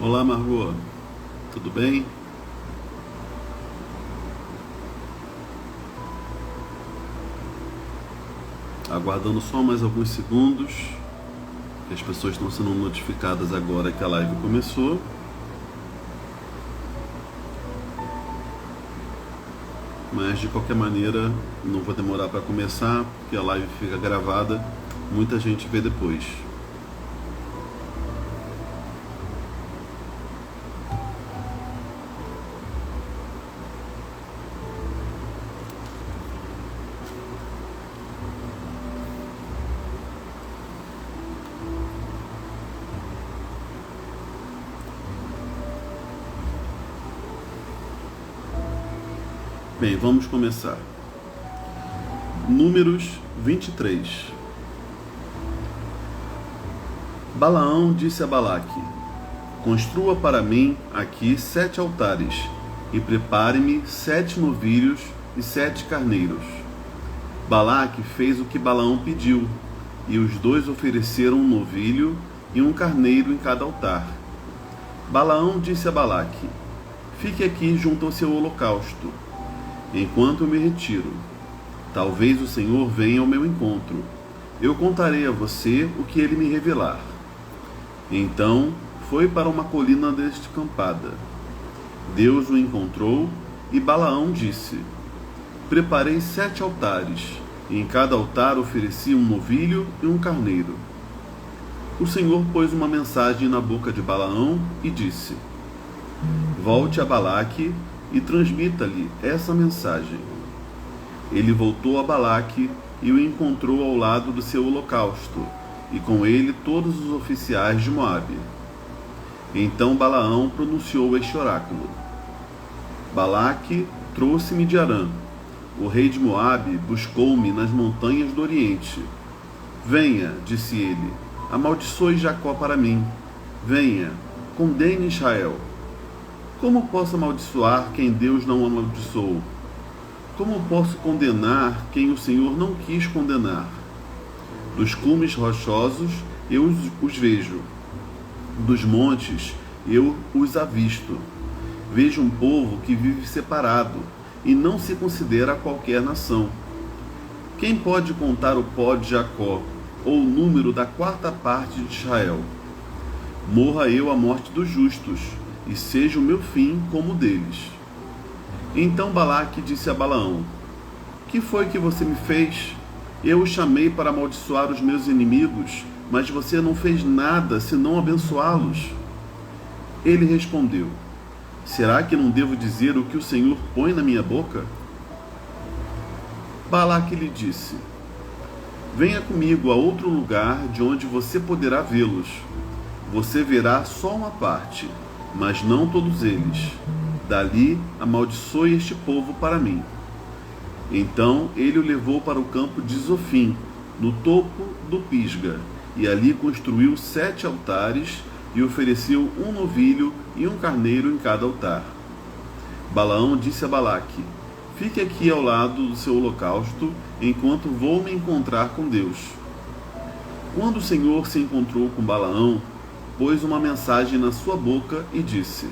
Olá, Margot. Tudo bem? Aguardando só mais alguns segundos, que as pessoas estão sendo notificadas agora que a live começou. Mas de qualquer maneira, não vou demorar para começar, porque a live fica gravada, muita gente vê depois. Bem, vamos começar. Números 23. Balaão disse a Balaque: construa para mim aqui 7 altares, e prepare-me 7 novilhos e 7 carneiros. Balaque fez o que Balaão pediu, e os dois ofereceram um novilho e um carneiro em cada altar. Balaão disse a Balaque: fique aqui junto ao seu holocausto, enquanto eu me retiro. Talvez o Senhor venha ao meu encontro. Eu contarei a você o que ele me revelar. Então foi para uma colina descampada. Deus o encontrou e Balaão disse: preparei 7 altares, e em cada altar ofereci um novilho e um carneiro. O Senhor pôs uma mensagem na boca de Balaão e disse: volte a Balaque e transmita-lhe essa mensagem. Ele voltou a Balaque e o encontrou ao lado do seu holocausto, e com ele todos os oficiais de Moabe. Então Balaão pronunciou este oráculo: Balaque trouxe-me de Arã. O rei de Moabe buscou-me nas montanhas do Oriente. Venha, disse ele, amaldiçoe Jacó para mim. Venha, condene Israel. Como posso amaldiçoar quem Deus não amaldiçoou? Como posso condenar quem o Senhor não quis condenar? Dos cumes rochosos eu os vejo, dos montes eu os avisto. Vejo um povo que vive separado e não se considera qualquer nação. Quem pode contar o pó de Jacó, ou o número da 4ª parte de Israel? Morra eu a morte dos justos, e seja o meu fim como o deles. Então Balaque disse a Balaão: que foi que você me fez? Eu o chamei para amaldiçoar os meus inimigos, mas você não fez nada senão abençoá-los. Ele respondeu: será que não devo dizer o que o Senhor põe na minha boca? Balaque lhe disse: venha comigo a outro lugar de onde você poderá vê-los. Você verá só uma parte, mas não todos eles. Dali amaldiçoe este povo para mim. Então ele o levou para o campo de Zofim, no topo do Pisga, e ali construiu 7 altares e ofereceu um novilho e um carneiro em cada altar. Balaão disse a Balaque: fique aqui ao lado do seu holocausto, enquanto vou me encontrar com Deus. Quando o Senhor se encontrou com Balaão, pôs uma mensagem na sua boca e disse: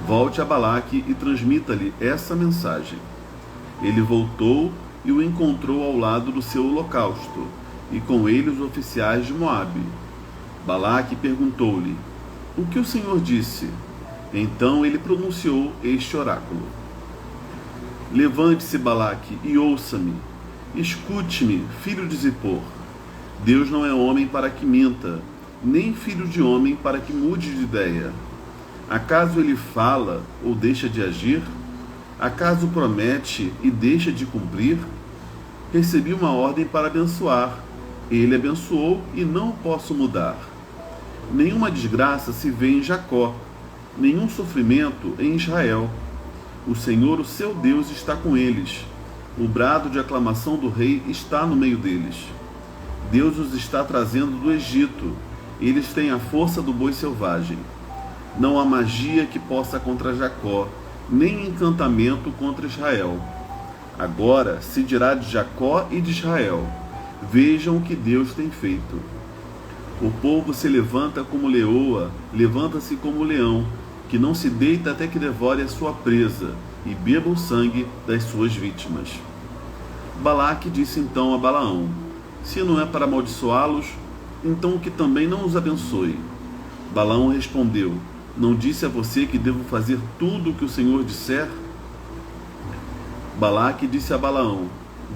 volte a Balaque e transmita-lhe essa mensagem. Ele voltou e o encontrou ao lado do seu holocausto, e com ele os oficiais de Moabe. Balaque perguntou-lhe: o que o Senhor disse? Então ele pronunciou este oráculo: levante-se, Balaque, e ouça-me. Escute-me, filho de Zippor. Deus não é homem para que minta, nem filho de homem para que mude de ideia. Acaso ele fala ou deixa de agir? Acaso promete e deixa de cumprir? Recebi uma ordem para abençoar. Ele abençoou e não o posso mudar. Nenhuma desgraça se vê em Jacó, nenhum sofrimento em Israel. O Senhor, o seu Deus, está com eles. O brado de aclamação do rei está no meio deles. Deus os está trazendo do Egito. Eles têm a força do boi selvagem. Não há magia que possa contra Jacó, nem encantamento contra Israel. Agora se dirá de Jacó e de Israel: vejam o que Deus tem feito. O povo se levanta como leoa, levanta-se como leão, que não se deita até que devore a sua presa, e beba o sangue das suas vítimas. Balaque disse então a Balaão: se não é para amaldiçoá-los, então que também não os abençoe. Balaão respondeu: não disse a você que devo fazer tudo o que o Senhor disser? Balaque disse a Balaão: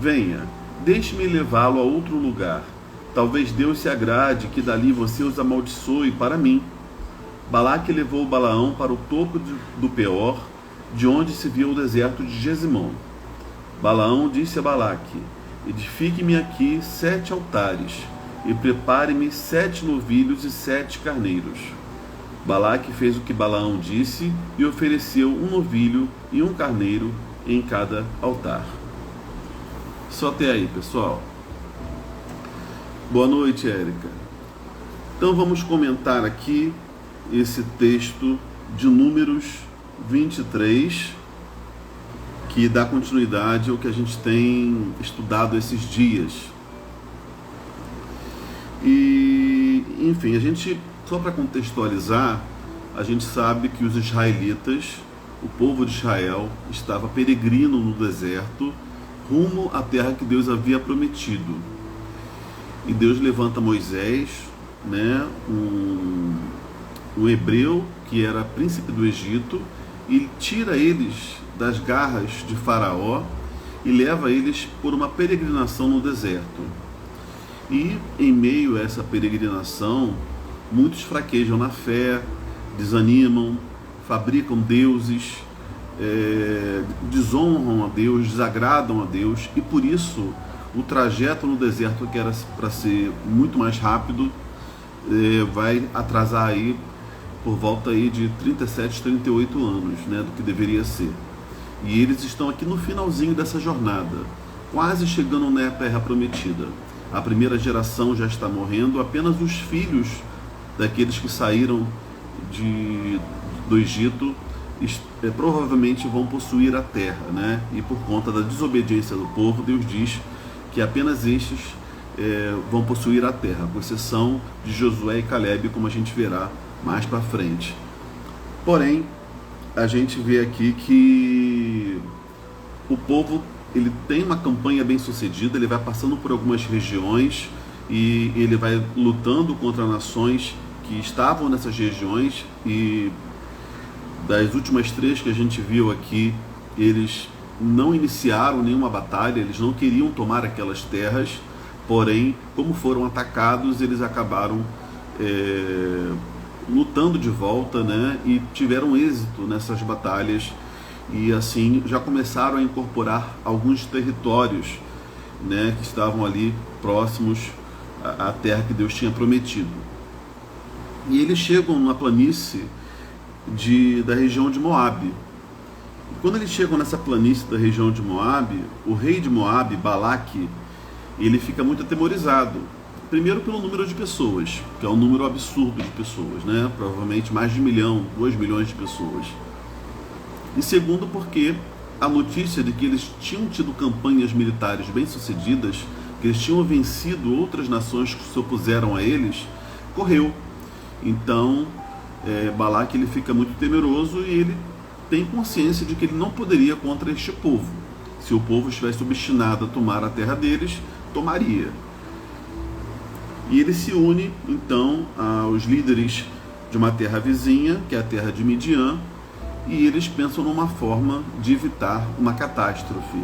venha, deixe-me levá-lo a outro lugar. Talvez Deus se agrade que dali você os amaldiçoe para mim. Balaque levou Balaão para o topo do Peor, de onde se via o deserto de Gesimon. Balaão disse a Balaque: edifique-me aqui 7 altares, e prepare-me 7 novilhos e 7 carneiros. Balaque fez o que Balaão disse e ofereceu um novilho e um carneiro em cada altar. Só até aí, pessoal. Boa noite, Érica. Então vamos comentar aqui esse texto de Números 23, que dá continuidade ao que a gente tem estudado esses dias. E, enfim, a gente, só para contextualizar, a gente sabe que os israelitas, o povo de Israel, estava peregrino no deserto, rumo à terra que Deus havia prometido. E Deus levanta Moisés, né, um hebreu que era príncipe do Egito, e tira eles das garras de Faraó e leva eles por uma peregrinação no deserto. E em meio a essa peregrinação, muitos fraquejam na fé, desanimam, fabricam deuses, desonram a Deus, desagradam a Deus, e por isso o trajeto no deserto, que era para ser muito mais rápido, vai atrasar aí por volta aí de 37, 38 anos, né, do que deveria ser. E eles estão aqui no finalzinho dessa jornada, quase chegando na terra prometida. A primeira geração já está morrendo, apenas os filhos daqueles que saíram do Egito provavelmente vão possuir a terra, né? E por conta da desobediência do povo, Deus diz que apenas estes vão possuir a terra, com exceção de Josué e Calebe, como a gente verá mais para frente. Porém, a gente vê aqui que o povo, ele tem uma campanha bem sucedida, ele vai passando por algumas regiões e ele vai lutando contra nações que estavam nessas regiões, e das últimas 3 que a gente viu aqui, eles não iniciaram nenhuma batalha, eles não queriam tomar aquelas terras, porém, como foram atacados, eles acabaram lutando de volta, né, e tiveram êxito nessas batalhas, e assim já começaram a incorporar alguns territórios, né, que estavam ali próximos à terra que Deus tinha prometido. E eles chegam na planície da região de Moabe. E quando eles chegam nessa planície da região de Moabe, o rei de Moabe, Balaque, ele fica muito atemorizado. Primeiro pelo número de pessoas, que é um número absurdo de pessoas, né? Provavelmente mais de 1 milhão, 2 milhões de pessoas. E segundo porque a notícia de que eles tinham tido campanhas militares bem-sucedidas, que eles tinham vencido outras nações que se opuseram a eles, correu. Então, Balaque, ele fica muito temeroso e ele tem consciência de que ele não poderia contra este povo. Se o povo estivesse obstinado a tomar a terra deles, tomaria. E ele se une, então, aos líderes de uma terra vizinha, que é a terra de Midian, e eles pensam numa forma de evitar uma catástrofe.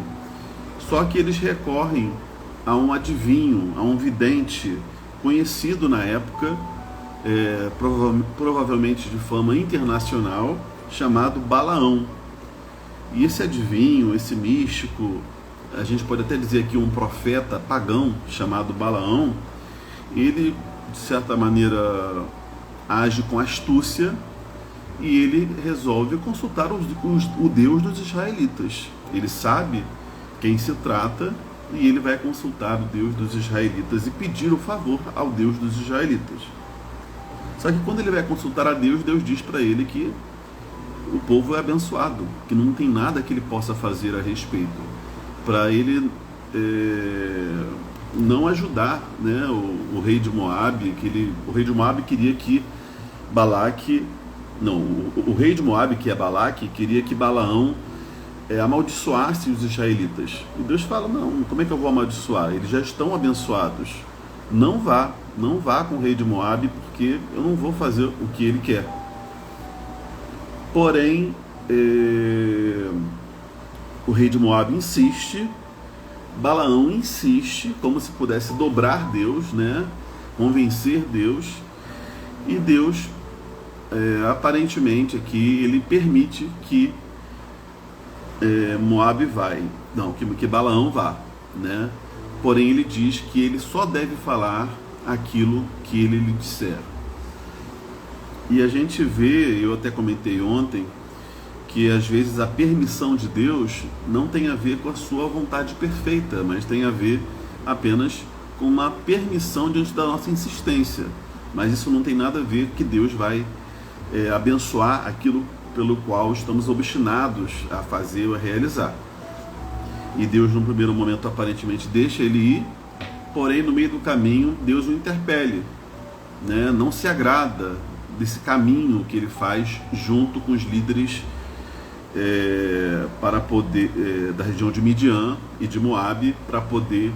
Só que eles recorrem a um adivinho, a um vidente conhecido na época, provavelmente de fama internacional, chamado Balaão. E esse adivinho, esse místico, a gente pode até dizer aqui um profeta pagão chamado Balaão, ele, de certa maneira, age com astúcia e ele resolve consultar o Deus dos israelitas. Ele sabe quem se trata e ele vai consultar o Deus dos israelitas e pedir o favor ao Deus dos israelitas. Só que quando ele vai consultar a Deus, Deus diz para ele que o povo é abençoado, que não tem nada que ele possa fazer a respeito. Para ele não ajudar, né, o rei de Moabe, o rei de Moabe queria que Balaque, não, o rei de Moabe, que é Balaque, queria que Balaão amaldiçoasse os israelitas. E Deus fala, não, como é que eu vou amaldiçoar? Eles já estão abençoados. Não vá com o rei de Moabe, porque eu não vou fazer o que ele quer. Porém, o rei de Moabe insiste, Balaão insiste, como se pudesse dobrar Deus, né? Convencer Deus, e Deus, aparentemente aqui, ele permite que Moabe que Balaão vá, né? Porém ele diz que ele só deve falar aquilo que ele lhe disser. E a gente vê, eu até comentei ontem, que às vezes a permissão de Deus não tem a ver com a sua vontade perfeita, mas tem a ver apenas com uma permissão diante da nossa insistência. Mas isso não tem nada a ver que Deus vai abençoar aquilo pelo qual estamos obstinados a fazer ou a realizar. E Deus, num primeiro momento, aparentemente deixa ele ir, porém, no meio do caminho, Deus o interpele, né? Não se agrada desse caminho que ele faz junto com os líderes para poder da região de Midian e de Moabe, para poder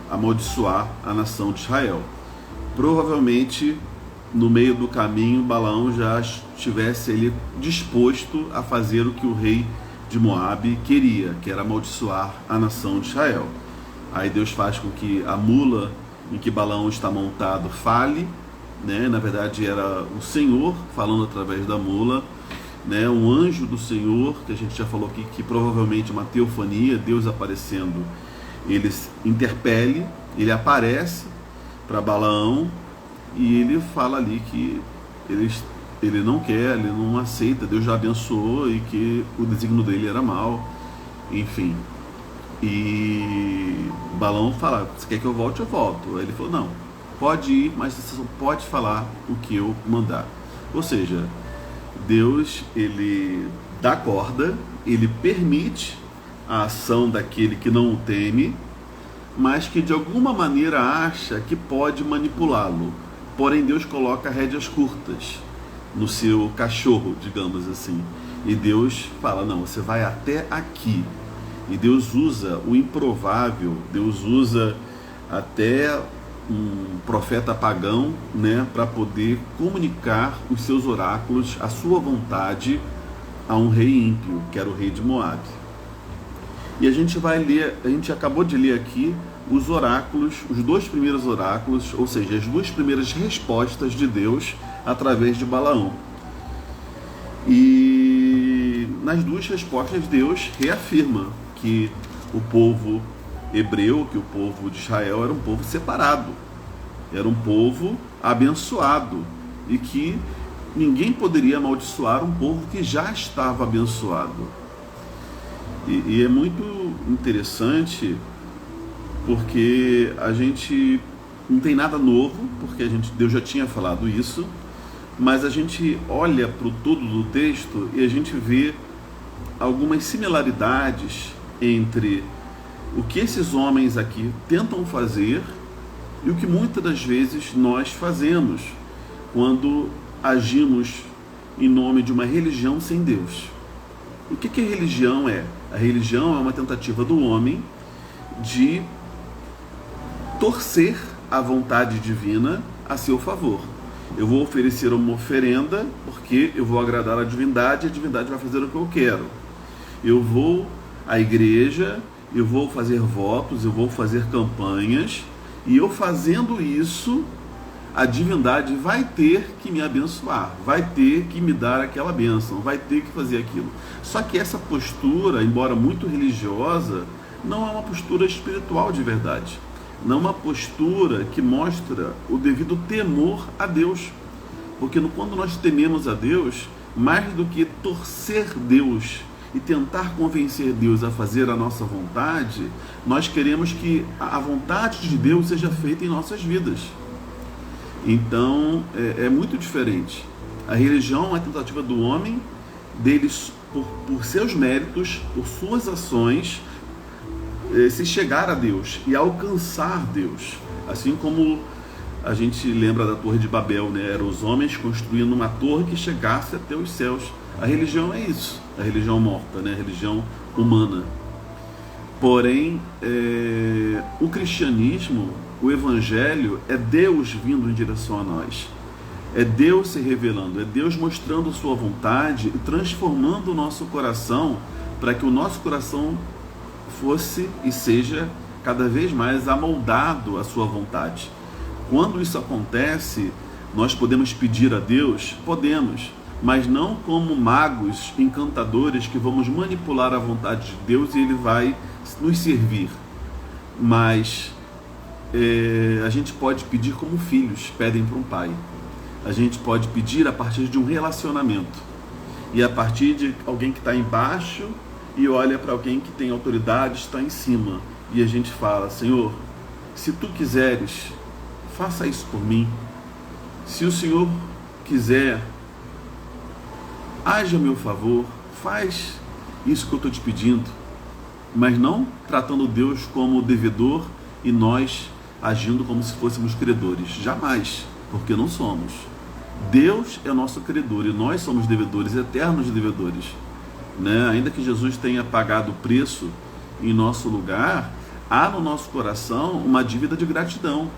amaldiçoar a nação de Israel. Provavelmente, no meio do caminho, Balaão já estivesse ele disposto a fazer o que o rei de Moabe queria, que era amaldiçoar a nação de Israel. Aí Deus faz com que a mula em que Balaão está montado fale, né? Na verdade era o Senhor falando através da mula, né? Um anjo do Senhor, que a gente já falou aqui, que provavelmente é uma teofania, Deus aparecendo, ele interpele, ele aparece para Balaão, e ele fala ali que ele não quer, ele não aceita, Deus já abençoou e que o desígnio dele era mau, enfim. E Balaão fala, você quer que eu volte? Eu volto. Aí ele falou, não, pode ir, mas você só pode falar o que eu mandar. Ou seja, Deus, ele dá corda, ele permite a ação daquele que não o teme, mas que de alguma maneira acha que pode manipulá-lo. Porém, Deus coloca rédeas curtas no seu cachorro, digamos assim. E Deus fala, não, você vai até aqui. E Deus usa o improvável, Deus usa até um profeta pagão, né, para poder comunicar os seus oráculos, a sua vontade, a um rei ímpio, que era o rei de Moabe. E a gente vai ler, a gente acabou de ler aqui os oráculos, os dois primeiros oráculos, ou seja, as duas primeiras respostas de Deus através de Balaão. E nas duas respostas Deus reafirma que o povo hebreu, que o povo de Israel era um povo separado, era um povo abençoado, e que ninguém poderia amaldiçoar um povo que já estava abençoado. E é muito interessante, porque a gente não tem nada novo, porque Deus já tinha falado isso, mas a gente olha para o todo do texto e a gente vê algumas similaridades entre o que esses homens aqui tentam fazer e o que muitas das vezes nós fazemos quando agimos em nome de uma religião sem Deus. O que a religião é? A religião é uma tentativa do homem de torcer a vontade divina a seu favor. Eu vou oferecer uma oferenda porque eu vou agradar a divindade vai fazer o que eu quero. Eu vou à igreja, eu vou fazer votos, eu vou fazer campanhas, e eu fazendo isso, a divindade vai ter que me abençoar, vai ter que me dar aquela bênção, vai ter que fazer aquilo. Só que essa postura, embora muito religiosa, não é uma postura espiritual de verdade. Não é uma postura que mostra o devido temor a Deus. Porque quando nós tememos a Deus, mais do que torcer Deus e tentar convencer Deus a fazer a nossa vontade, nós queremos que a vontade de Deus seja feita em nossas vidas. Então, é muito diferente. A religião é uma tentativa do homem, deles, por seus méritos, por suas ações, se chegar a Deus e alcançar Deus. Assim como a gente lembra da Torre de Babel, né? Eram os homens construindo uma torre que chegasse até os céus. A religião é isso, a religião morta, né? A religião humana. Porém, o cristianismo, o evangelho, é Deus vindo em direção a nós. É Deus se revelando, é Deus mostrando sua vontade e transformando o nosso coração para que o nosso coração fosse e seja cada vez mais amoldado à sua vontade. Quando isso acontece, nós podemos pedir a Deus? Podemos, mas não como magos, encantadores que vamos manipular a vontade de Deus e Ele vai nos servir. Mas a gente pode pedir como filhos pedem para um pai. A gente pode pedir a partir de um relacionamento e a partir de alguém que está embaixo e olha para alguém que tem autoridade, está em cima, e a gente fala: Senhor, se Tu quiseres, faça isso por mim. Se o Senhor quiser, age a meu favor, faz isso que eu estou te pedindo, mas não tratando Deus como devedor e nós agindo como se fôssemos credores. Jamais, porque não somos. Deus é nosso credor e nós somos devedores, eternos devedores, né? Ainda que Jesus tenha pagado o preço em nosso lugar, há no nosso coração uma dívida de gratidão.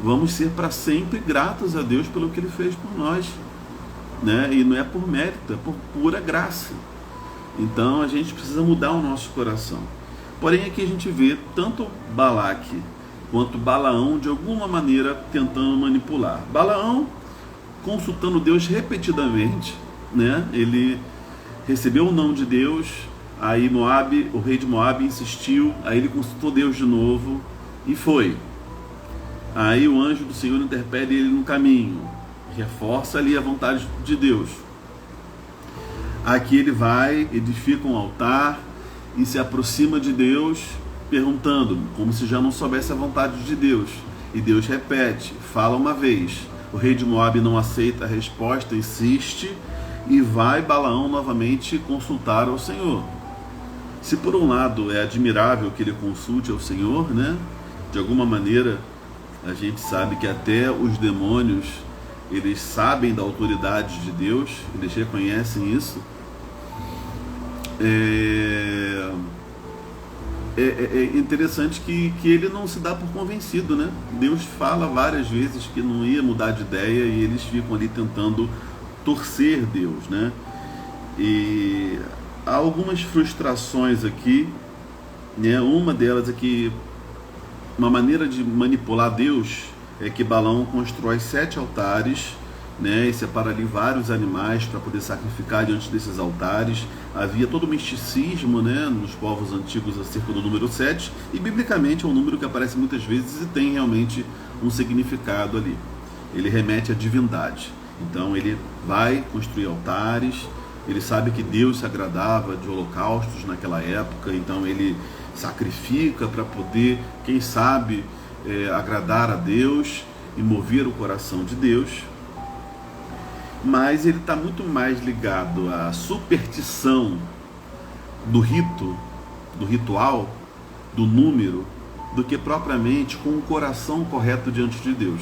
Vamos ser para sempre gratos a Deus pelo que Ele fez por nós, né? E não é por mérito, é por pura graça. Então a gente precisa mudar o nosso coração. Porém, aqui a gente vê tanto Balaque quanto Balaão de alguma maneira tentando manipular. Balaão consultando Deus repetidamente, né? Ele recebeu o não de Deus, aí Moabe, o rei de Moabe insistiu, aí ele consultou Deus de novo e foi. Aí o anjo do Senhor interpele ele no caminho, reforça ali a vontade de Deus. Aqui ele vai, edifica um altar e se aproxima de Deus perguntando, como se já não soubesse a vontade de Deus. E Deus repete, fala uma vez. O rei de Moabe não aceita a resposta, insiste, e vai Balaão novamente consultar ao Senhor. Se por um lado é admirável que ele consulte ao Senhor, né? De alguma maneira a gente sabe que até os demônios, eles sabem da autoridade de Deus, eles reconhecem isso. É interessante que ele não se dá por convencido, né? Deus fala várias vezes que não ia mudar de ideia e eles ficam ali tentando torcer Deus, né? E há algumas frustrações aqui, né? Uma delas é que uma maneira de manipular Deus é que Balaão constrói 7 altares, né, e separa ali vários animais para poder sacrificar diante desses altares. Havia todo o misticismo, né, nos povos antigos acerca do número 7, e biblicamente é um número que aparece muitas vezes e tem realmente um significado ali. Ele remete à divindade. Então ele vai construir altares, ele sabe que Deus se agradava de holocaustos naquela época, então ele sacrifica para poder, quem sabe, agradar a Deus e mover o coração de Deus. Mas ele está muito mais ligado à superstição do rito, do ritual, do número, do que propriamente com o coração correto diante de Deus.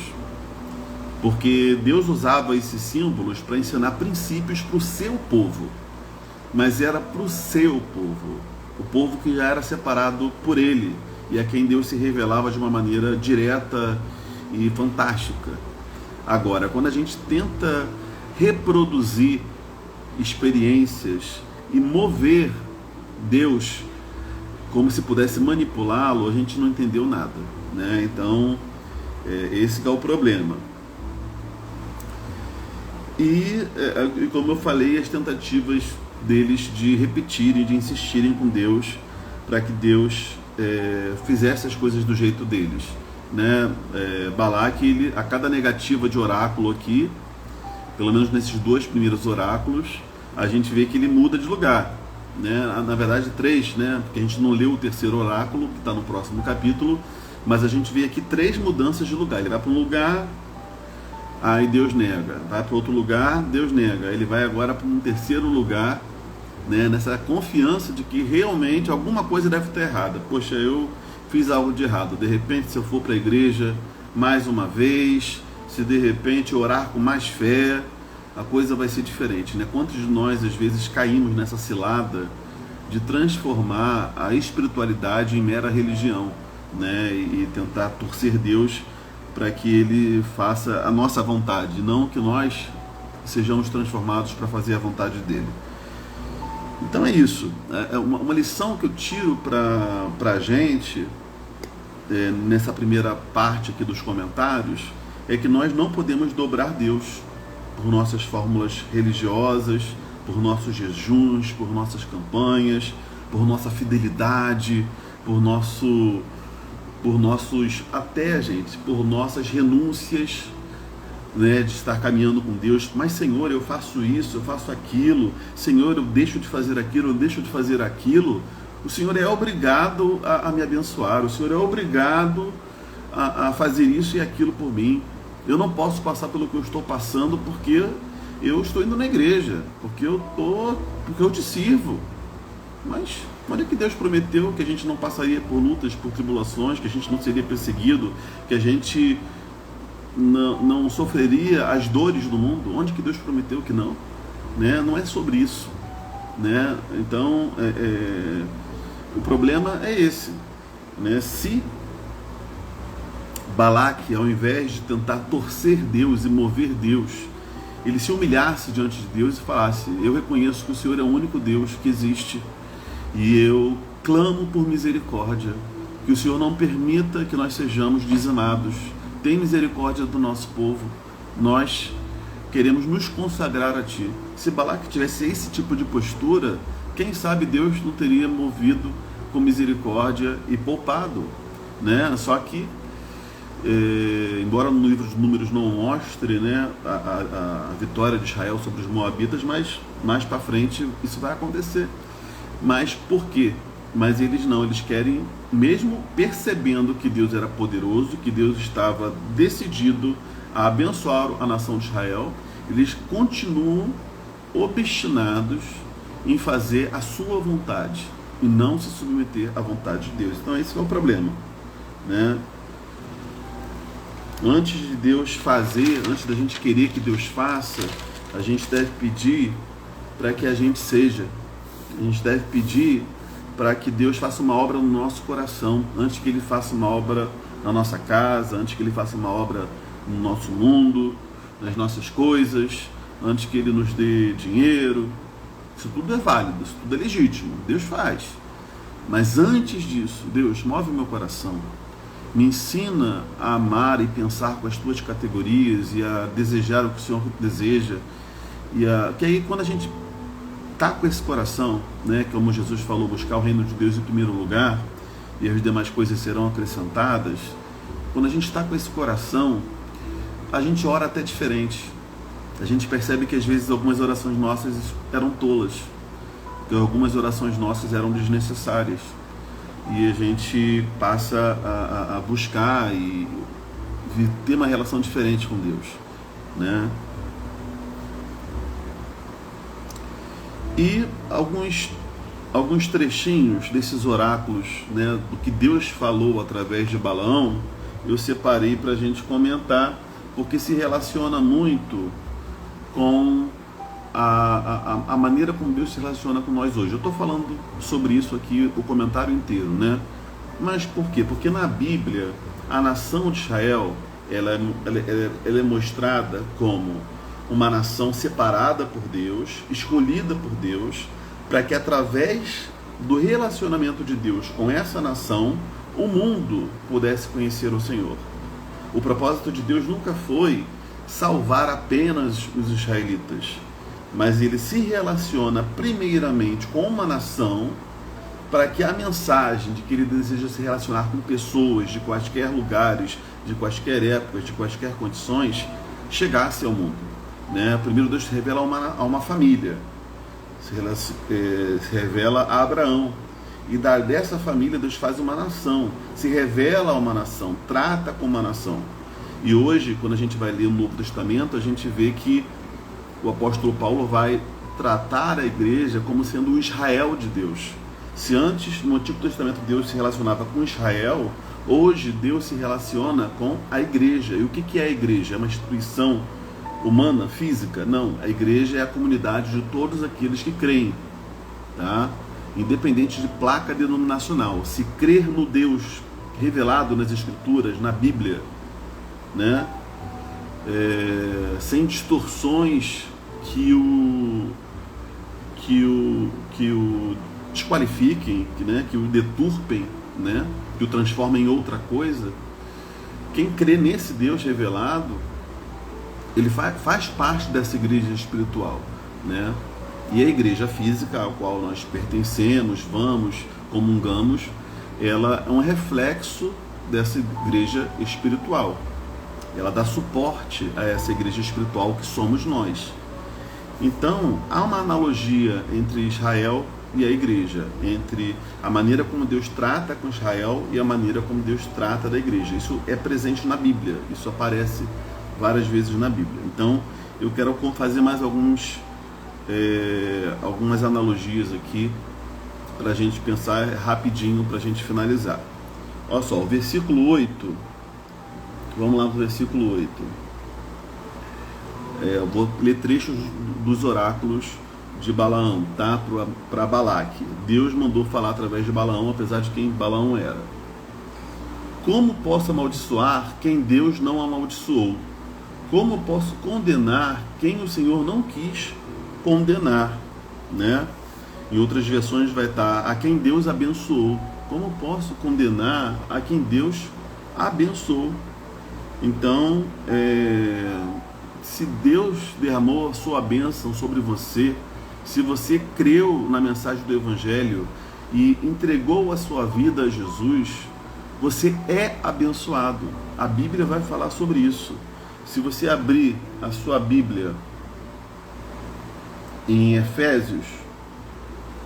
Porque Deus usava esses símbolos para ensinar princípios para o seu povo, mas era para o seu povo, o povo que já era separado por Ele e a quem Deus se revelava de uma maneira direta e fantástica. Agora, quando a gente tenta reproduzir experiências e mover Deus como se pudesse manipulá-lo, a gente não entendeu nada, né? Então, esse que é o problema. E como eu falei, as tentativas deles de repetirem, de insistirem com Deus, para que Deus fizesse as coisas do jeito deles, né? Balaque, a cada negativa de oráculo aqui, pelo menos nesses 2 primeiros oráculos, a gente vê que ele muda de lugar, né? Na verdade 3, né? Porque a gente não leu o 3º oráculo, que está no próximo capítulo, mas a gente vê aqui 3 mudanças de lugar. Ele vai para um lugar, aí Deus nega, vai para outro lugar, Deus nega, ele vai agora para um 3º lugar, né? Nessa confiança de que realmente alguma coisa deve estar errada. Poxa, eu fiz algo de errado. De repente, se eu for para a igreja mais uma vez, se de repente orar com mais fé, a coisa vai ser diferente, né? Quantos de nós às vezes caímos nessa cilada de transformar a espiritualidade em mera religião, né? E tentar torcer Deus para que Ele faça a nossa vontade, não que nós sejamos transformados para fazer a vontade dEle. Então é isso. Uma lição que eu tiro para a gente, nessa primeira parte aqui dos comentários, é que nós não podemos dobrar Deus por nossas fórmulas religiosas, por nossos jejuns, por nossas campanhas, por nossa fidelidade, por nossas renúncias, né, de estar caminhando com Deus. Mas Senhor, eu faço isso, eu faço aquilo, Senhor, eu deixo de fazer aquilo, eu deixo de fazer aquilo. O Senhor é obrigado a me abençoar, o Senhor é obrigado a fazer isso e aquilo por mim. Eu não posso passar pelo que eu estou passando porque eu estou indo na igreja, porque eu te sirvo. Mas onde é que Deus prometeu que a gente não passaria por lutas, por tribulações, que a gente não seria perseguido, que a gente não sofreria as dores do mundo? Onde que Deus prometeu que não? Né? Não é sobre isso, né? Então, o problema é esse, né? Se Balaque, ao invés de tentar torcer Deus e mover Deus, ele se humilhasse diante de Deus e falasse: eu reconheço que o Senhor é o único Deus que existe e eu clamo por misericórdia, que o Senhor não permita que nós sejamos dizimados. Tem misericórdia do nosso povo, nós queremos nos consagrar a Ti. Se Balaque tivesse esse tipo de postura, quem sabe Deus não teria movido com misericórdia e poupado, né? Só que embora no livro de Números não mostre, né, a vitória de Israel sobre os Moabitas, mas mais para frente isso vai acontecer. Mas por quê? Mas eles não, eles querem, mesmo percebendo que Deus era poderoso, que Deus estava decidido a abençoar a nação de Israel, eles continuam obstinados em fazer a sua vontade e não se submeter à vontade de Deus. Então esse é o problema, né? Antes de Deus fazer, antes da gente querer que Deus faça, a gente deve pedir para que a gente seja. A gente deve pedir para que Deus faça uma obra no nosso coração, antes que Ele faça uma obra na nossa casa, antes que Ele faça uma obra no nosso mundo, nas nossas coisas, antes que Ele nos dê dinheiro. Isso tudo é válido, isso tudo é legítimo, Deus faz. Mas antes disso, Deus, move o meu coração. Me ensina a amar e pensar com as tuas categorias e a desejar o que o Senhor deseja. Que aí quando a gente está com esse coração, né, como Jesus falou, buscar o reino de Deus em primeiro lugar e as demais coisas serão acrescentadas. Quando a gente está com esse coração, a gente ora até diferente. A gente percebe que às vezes algumas orações nossas eram tolas, que algumas orações nossas eram desnecessárias. E a gente passa a buscar e ter uma relação diferente com Deus, né? E alguns trechinhos desses oráculos, né, do que Deus falou através de Balaão, eu separei para a gente comentar, porque se relaciona muito com a maneira como Deus se relaciona com nós hoje. Eu estou falando sobre isso aqui, o comentário inteiro, né? Mas por quê? Porque na Bíblia, a nação de Israel, ela é mostrada como uma nação separada por Deus, escolhida por Deus, para que através do relacionamento de Deus com essa nação, o mundo pudesse conhecer o Senhor. O propósito de Deus nunca foi salvar apenas os israelitas, mas ele se relaciona primeiramente com uma nação para que a mensagem de que ele deseja se relacionar com pessoas de quaisquer lugares, de quaisquer épocas, de quaisquer condições, chegasse ao mundo, né? Primeiro Deus se revela a uma família, se revela a Abraão, e dessa família Deus faz uma nação, se revela a uma nação, trata com uma nação. E hoje, quando a gente vai ler o Novo Testamento, a gente vê que o apóstolo Paulo vai tratar a igreja como sendo o Israel de Deus. Se antes, no Antigo Testamento, Deus se relacionava com Israel, hoje Deus se relaciona com a igreja. E o que é a igreja? É uma instituição humana, física? Não, a igreja é a comunidade de todos aqueles que creem, tá? Independente de placa denominacional. Se crer no Deus revelado nas Escrituras, na Bíblia, né? Sem distorções que o desqualifiquem, né? Que o deturpem, né? Que o transformem em outra coisa. Quem crê nesse Deus revelado, ele faz parte dessa igreja espiritual, né? E a igreja física, a qual nós pertencemos, vamos, comungamos, ela é um reflexo dessa igreja espiritual. Ela dá suporte a essa igreja espiritual que somos nós. Então, há uma analogia entre Israel e a igreja, entre a maneira como Deus trata com Israel e a maneira como Deus trata da igreja. Isso é presente na Bíblia, isso aparece várias vezes na Bíblia. Então, eu quero fazer mais algumas analogias aqui para a gente pensar rapidinho, para a gente finalizar. Olha só, o versículo 8, vamos lá para o versículo 8. Eu vou ler trechos dos oráculos de Balaão, tá? Para Balaque. Deus mandou falar através de Balaão, apesar de quem Balaão era. Como posso amaldiçoar quem Deus não amaldiçoou? Como posso condenar quem o Senhor não quis condenar, né? Em outras versões vai estar a quem Deus abençoou. Como posso condenar a quem Deus abençoou? Então, se Deus derramou a sua bênção sobre você, se você creu na mensagem do Evangelho e entregou a sua vida a Jesus, você é abençoado. A Bíblia vai falar sobre isso. Se você abrir a sua Bíblia em Efésios,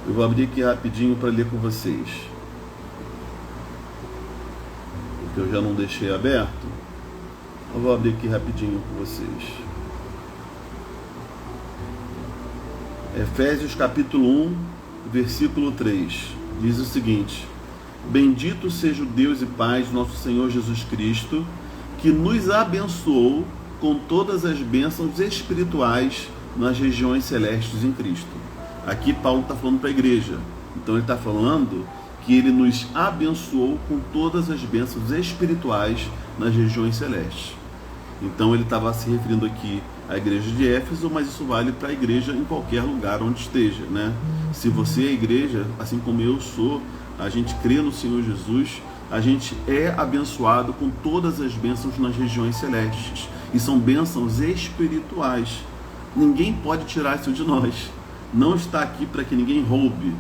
eu vou abrir aqui rapidinho para ler com vocês, porque eu já não deixei aberto. Eu vou abrir aqui rapidinho com vocês. Efésios capítulo 1, versículo 3, diz o seguinte: Bendito seja o Deus e Pai de nosso Senhor Jesus Cristo, que nos abençoou com todas as bênçãos espirituais nas regiões celestes em Cristo. Aqui Paulo está falando para a igreja. Então ele está falando que ele nos abençoou com todas as bênçãos espirituais nas regiões celestes. Então ele estava se referindo aqui à igreja de Éfeso, mas isso vale para a igreja em qualquer lugar onde esteja, né? Se você é igreja, assim como eu sou, a gente crê no Senhor Jesus, a gente é abençoado com todas as bênçãos nas regiões celestes. E são bênçãos espirituais. Ninguém pode tirar isso de nós. Não está aqui para que ninguém roube,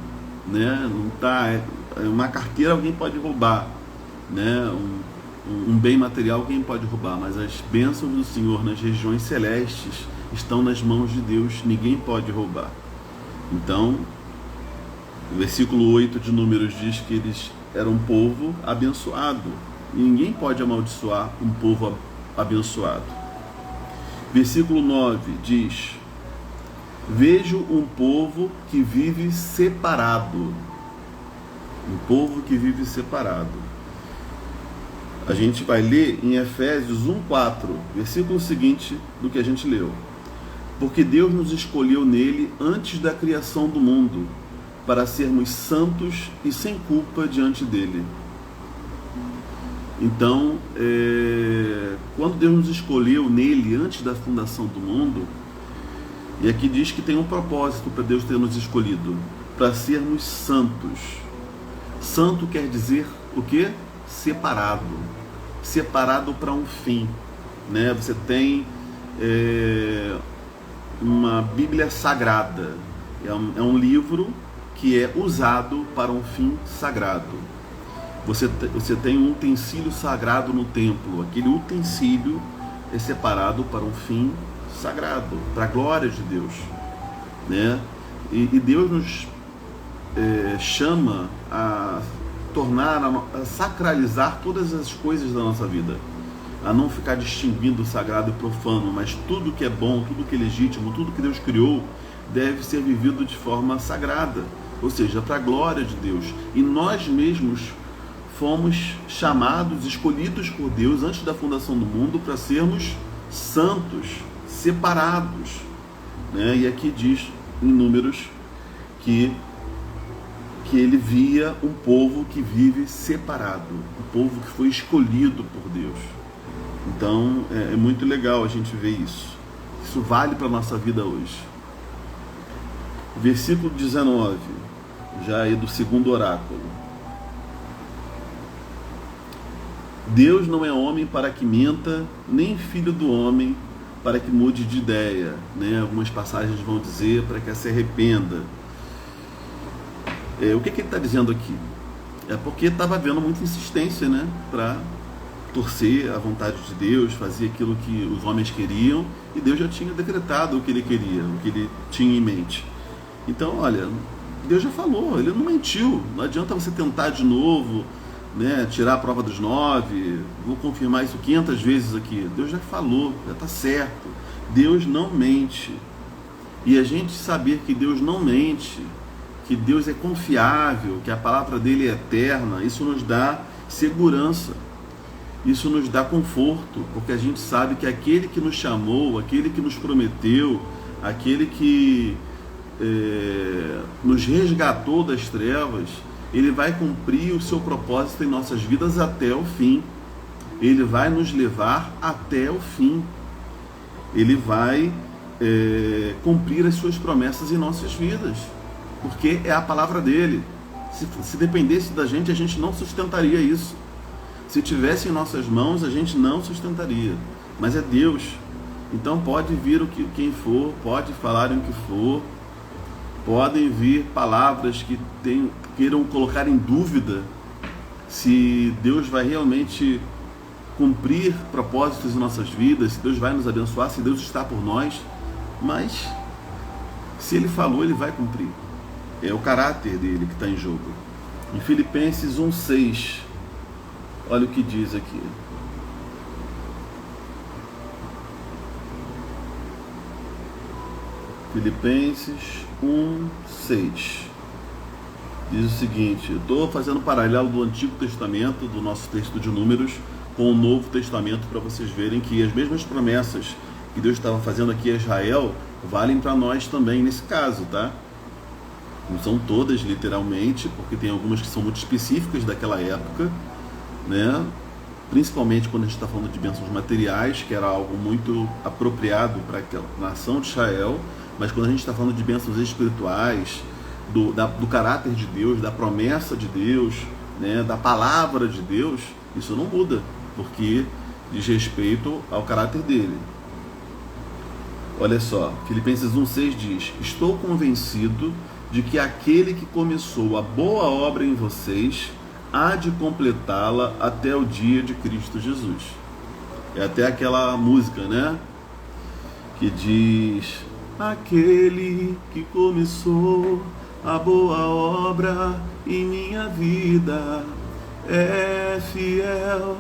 né? Não está, uma carteira alguém pode roubar, né? Um bem material alguém pode roubar, mas as bênçãos do Senhor nas regiões celestes estão nas mãos de Deus, ninguém pode roubar. Então, o versículo 8 de Números diz que eles eram um povo abençoado, e ninguém pode amaldiçoar um povo abençoado. Versículo 9 diz: Vejo um povo que vive separado. Um povo que vive separado. A gente vai ler em Efésios 1,4, versículo seguinte do que a gente leu. Porque Deus nos escolheu nele antes da criação do mundo, para sermos santos e sem culpa diante dele. Então, quando Deus nos escolheu nele antes da fundação do mundo, e aqui diz que tem um propósito para Deus ter nos escolhido, para sermos santos. Santo quer dizer o quê? Separado. Separado para um fim, né? Você tem uma Bíblia sagrada. É um livro que é usado para um fim sagrado. Você tem um utensílio sagrado no templo. Aquele utensílio é separado para um fim sagrado, para a glória de Deus, né? E Deus nos chama a tornar, a sacralizar todas as coisas da nossa vida, a não ficar distinguindo o sagrado e o profano, mas tudo que é bom, tudo que é legítimo, tudo que Deus criou, deve ser vivido de forma sagrada, ou seja, para a glória de Deus. E nós mesmos fomos chamados, escolhidos por Deus antes da fundação do mundo para sermos santos, separados, né? E aqui diz em Números que ele via um povo que vive separado, um povo que foi escolhido por Deus. Então é muito legal a gente ver isso. Isso vale para a nossa vida hoje. Versículo 19, já é do segundo oráculo. Deus não é homem para que minta, nem filho do homem para que mude de ideia, né? Algumas passagens vão dizer para que se arrependa. O que ele está dizendo aqui? É porque estava havendo muita insistência, né? Para torcer a vontade de Deus, fazer aquilo que os homens queriam, e Deus já tinha decretado o que ele queria, o que ele tinha em mente. Então, olha, Deus já falou, ele não mentiu. Não adianta você tentar de novo, né, tirar a prova dos 9, vou confirmar isso 500 vezes aqui. Deus já falou, já está certo. Deus não mente. E a gente saber que Deus não mente, que Deus é confiável, que a palavra dele é eterna, isso nos dá segurança, isso nos dá conforto, porque a gente sabe que aquele que nos chamou, aquele que nos prometeu, aquele que nos resgatou das trevas, ele vai cumprir o seu propósito em nossas vidas até o fim. Ele vai nos levar até o fim. Ele vai cumprir as suas promessas em nossas vidas, porque é a palavra dele. Se dependesse da gente, a gente não sustentaria isso. Se tivesse em nossas mãos, a gente não sustentaria. Mas é Deus. Então pode vir quem for, pode falar o que for, podem vir palavras que queiram colocar em dúvida se Deus vai realmente cumprir propósitos em nossas vidas, se Deus vai nos abençoar, se Deus está por nós. Mas se ele falou, ele vai cumprir. É o caráter dele que está em jogo. Em Filipenses 1,6, olha o que diz aqui. Filipenses 1,6 diz o seguinte: eu estou fazendo paralelo do Antigo Testamento, do nosso texto de Números, com o Novo Testamento, para vocês verem que as mesmas promessas que Deus estava fazendo aqui a Israel valem para nós também nesse caso, tá? Não são todas literalmente, porque tem algumas que são muito específicas daquela época, né? Principalmente quando a gente está falando de bênçãos materiais, que era algo muito apropriado para aquela nação de Israel. Mas quando a gente está falando de bênçãos espirituais, do caráter de Deus, da promessa de Deus, né, da palavra de Deus, isso não muda, porque diz respeito ao caráter dele. Olha só, Filipenses 1,6 diz: estou convencido de que aquele que começou a boa obra em vocês há de completá-la até o dia de Cristo Jesus. É até aquela música, né, que diz: aquele que começou a boa obra em minha vida é fiel,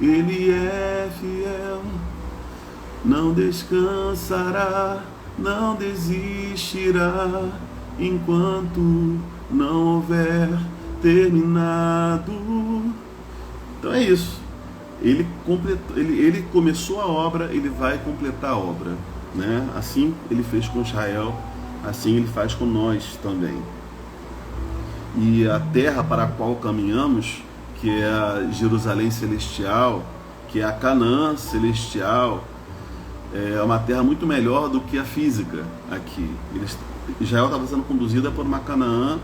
ele é fiel, não descansará, não desistirá, enquanto não houver terminado. Então é isso. Ele começou a obra, ele vai completar a obra, né? Assim ele fez com Israel, assim ele faz com nós também. E a terra para a qual caminhamos, que é a Jerusalém celestial, que é a Canaã celestial, é uma terra muito melhor do que a física aqui. Israel estava sendo conduzida por uma Canaã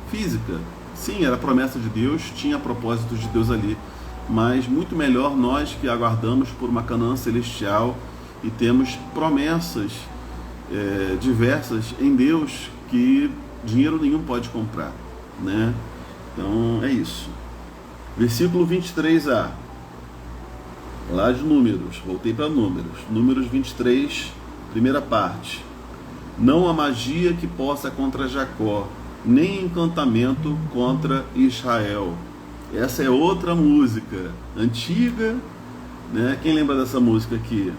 física. Sim, era promessa de Deus, tinha propósitos de Deus ali, mas muito melhor nós que aguardamos por uma Canaã celestial e temos promessas diversas em Deus que dinheiro nenhum pode comprar, né? Então é isso. Versículo 23a, lá de Números, voltei para Números 23, primeira parte. Não há magia que possa contra Jacó, nem encantamento contra Israel. Essa é outra música antiga, né? Quem lembra dessa música aqui?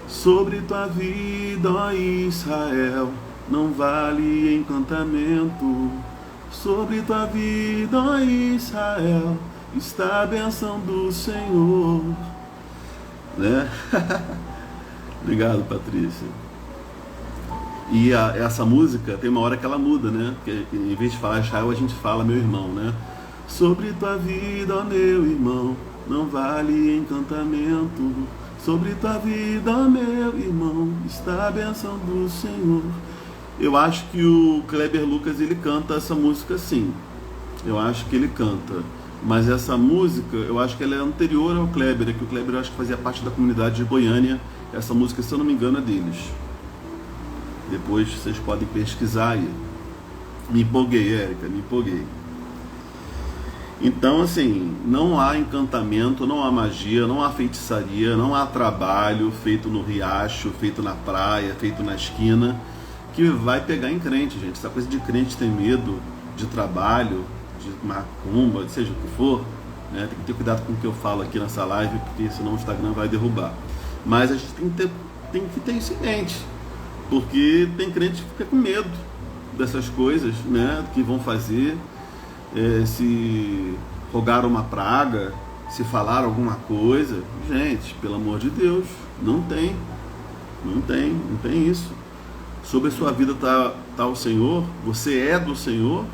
Sobre tua vida, ó Israel, não vale encantamento. Sobre tua vida, ó Israel, está a bênção do Senhor. Né? Obrigado, Patrícia. E essa música tem uma hora que ela muda, né? Porque em vez de falar Israel, a gente fala meu irmão, né? Sobre tua vida, ó meu irmão, não vale encantamento. Sobre tua vida, ó meu irmão, está a bênção do Senhor. Eu acho que o Kleber Lucas, ele canta essa música sim. Eu acho que ele canta. Mas essa música, eu acho que ela é anterior ao Kleber, que o Kleber eu acho que fazia parte da comunidade de Goiânia. Essa música, se eu não me engano, é deles. Depois vocês podem pesquisar aí. Me empolguei, Érica, me empolguei. Então, assim, não há encantamento, não há magia, não há feitiçaria, não há trabalho feito no riacho, feito na praia, feito na esquina, que vai pegar em crente, gente. Essa coisa de crente ter medo de trabalho, de macumba, seja o que for, né? Tem que ter cuidado com o que eu falo aqui nessa live, porque senão o Instagram vai derrubar. Mas a gente tem que ter isso em mente, porque tem crente que fica com medo dessas coisas, né? Que vão fazer, se rogar uma praga, se falar alguma coisa. Gente, pelo amor de Deus, não tem isso. Sobre a sua vida tá o Senhor, você é do Senhor,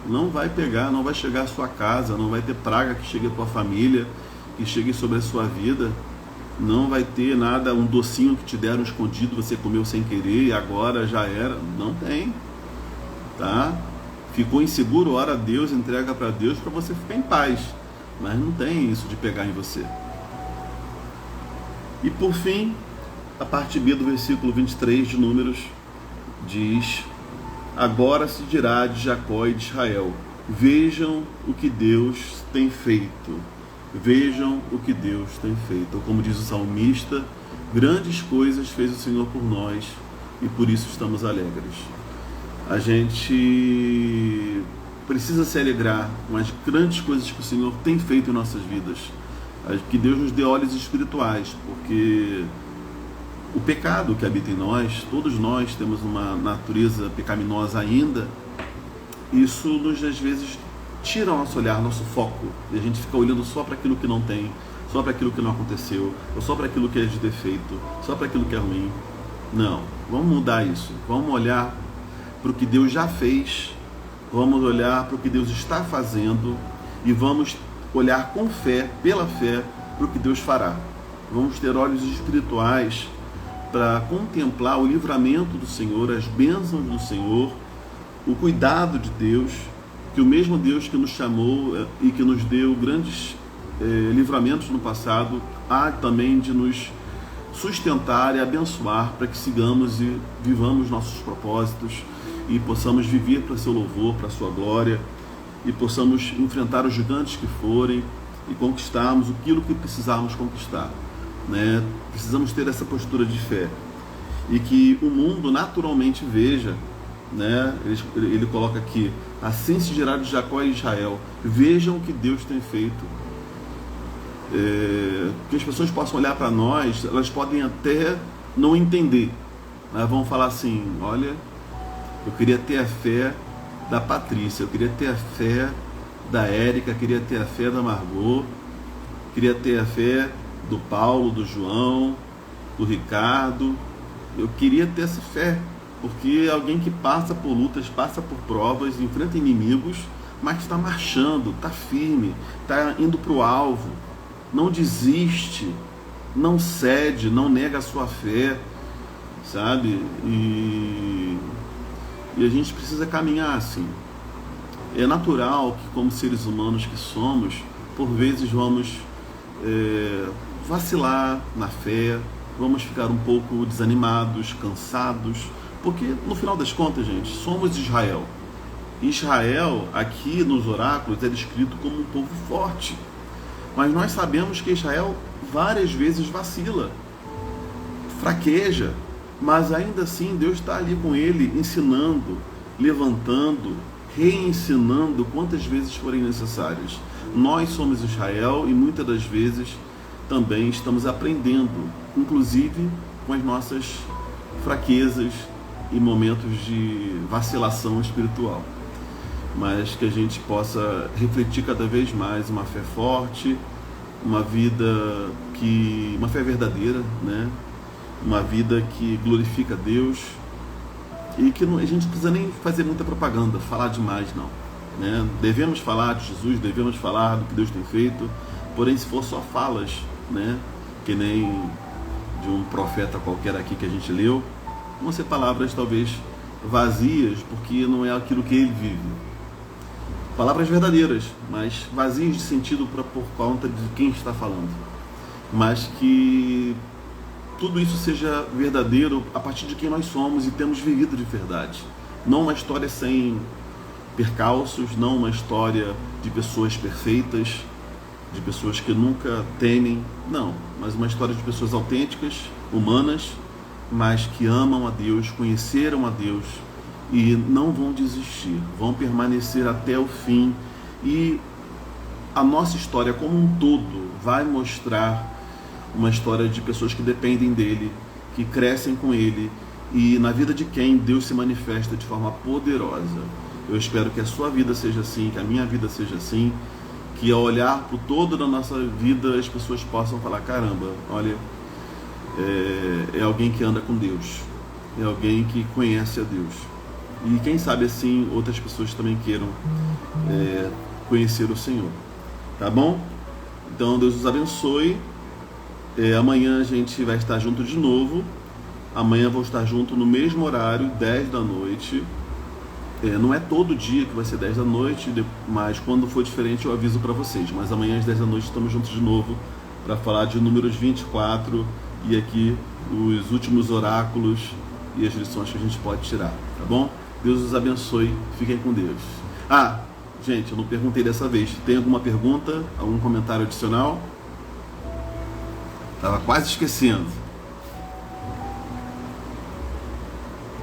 não vai pegar, não vai chegar à sua casa, não vai ter praga que chegue à tua família, que chegue sobre a sua vida, não vai ter nada, um docinho que te deram escondido, você comeu sem querer e agora já era, não tem, tá? Ficou inseguro, ora a Deus, entrega para Deus para você ficar em paz, mas não tem isso de pegar em você. E por fim, a parte B do versículo 23 de Números diz: agora se dirá de Jacó e de Israel, vejam o que Deus tem feito. Vejam o que Deus tem feito. Ou como diz o salmista, grandes coisas fez o Senhor por nós e por isso estamos alegres. A gente precisa se alegrar com as grandes coisas que o Senhor tem feito em nossas vidas. Que Deus nos dê olhos espirituais, porque o pecado que habita em nós, todos nós temos uma natureza pecaminosa ainda, isso nos às vezes tira o nosso olhar, nosso foco, e a gente fica olhando só para aquilo que não tem, só para aquilo que não aconteceu, ou só para aquilo que é de defeito, só para aquilo que é ruim. Não, vamos mudar isso, vamos olhar para o que Deus já fez, vamos olhar para o que Deus está fazendo e vamos olhar com fé, pela fé, para o que Deus fará. Vamos ter olhos espirituais para contemplar o livramento do Senhor, as bênçãos do Senhor, o cuidado de Deus, que o mesmo Deus que nos chamou e que nos deu grandes livramentos no passado, há também de nos sustentar e abençoar para que sigamos e vivamos nossos propósitos e possamos viver para seu louvor, para sua glória, e possamos enfrentar os gigantes que forem e conquistarmos aquilo que precisarmos conquistar, né? Precisamos ter essa postura de fé e que o mundo naturalmente veja, né? Ele coloca aqui: assim se dirá de Jacó e Israel, vejam o que Deus tem feito. Que as pessoas possam olhar para nós, elas podem até não entender, mas vão falar assim: olha, eu queria ter a fé da Patrícia, eu queria ter a fé da Érica, queria ter a fé da Margot, queria ter a fé do Paulo, do João, do Ricardo. Eu queria ter essa fé, porque é alguém que passa por lutas, passa por provas, enfrenta inimigos, mas está marchando, está firme, está indo para o alvo, não desiste, não cede, não nega a sua fé, sabe? E a gente precisa caminhar assim. É natural que, como seres humanos que somos, por vezes vamos vacilar na fé, vamos ficar um pouco desanimados, cansados, porque no final das contas, gente, somos Israel. Israel, aqui nos oráculos, é descrito como um povo forte, mas nós sabemos que Israel várias vezes vacila, fraqueja, mas ainda assim Deus está ali com ele, ensinando, levantando, reensinando quantas vezes forem necessárias. Nós somos Israel e muitas das vezes também estamos aprendendo, inclusive com as nossas fraquezas e momentos de vacilação espiritual, mas que a gente possa refletir cada vez mais uma fé forte, uma fé verdadeira, né? Uma vida que glorifica a Deus e que a gente não precisa nem fazer muita propaganda, falar demais não, né? Devemos falar de Jesus, devemos falar do que Deus tem feito, porém se for só falas, né? Que nem de um profeta qualquer aqui que a gente leu, vão ser palavras talvez vazias, porque não é aquilo que ele vive. Palavras verdadeiras, mas vazias de sentido por conta de quem está falando. Mas que tudo isso seja verdadeiro a partir de quem nós somos e temos vivido de verdade. Não uma história sem percalços, não uma história de pessoas perfeitas, de pessoas que nunca temem, não, mas uma história de pessoas autênticas, humanas, mas que amam a Deus, conheceram a Deus e não vão desistir, vão permanecer até o fim. E a nossa história como um todo vai mostrar uma história de pessoas que dependem dele, que crescem com ele e na vida de quem Deus se manifesta de forma poderosa. Eu espero que a sua vida seja assim, que a minha vida seja assim, que ao olhar para o todo da nossa vida as pessoas possam falar: caramba, olha, é alguém que anda com Deus, é alguém que conhece a Deus. E quem sabe assim outras pessoas também queiram conhecer o Senhor. Tá bom? Então Deus os abençoe. Amanhã a gente vai estar junto de novo. Amanhã vou estar junto no mesmo horário, 10 da noite. Não é todo dia que vai ser 10 da noite, mas quando for diferente eu aviso para vocês. Mas amanhã às 10 da noite estamos juntos de novo para falar de Números 24 e aqui os últimos oráculos e as lições que a gente pode tirar, tá bom? Deus os abençoe, fiquem com Deus. Gente, eu não perguntei dessa vez. Tem alguma pergunta, algum comentário adicional? Estava quase esquecendo.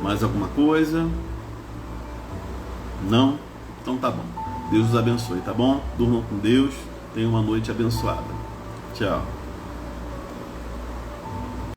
Mais alguma coisa? Não? Então tá bom. Deus os abençoe, tá bom? Durmam com Deus. Tenham uma noite abençoada. Tchau.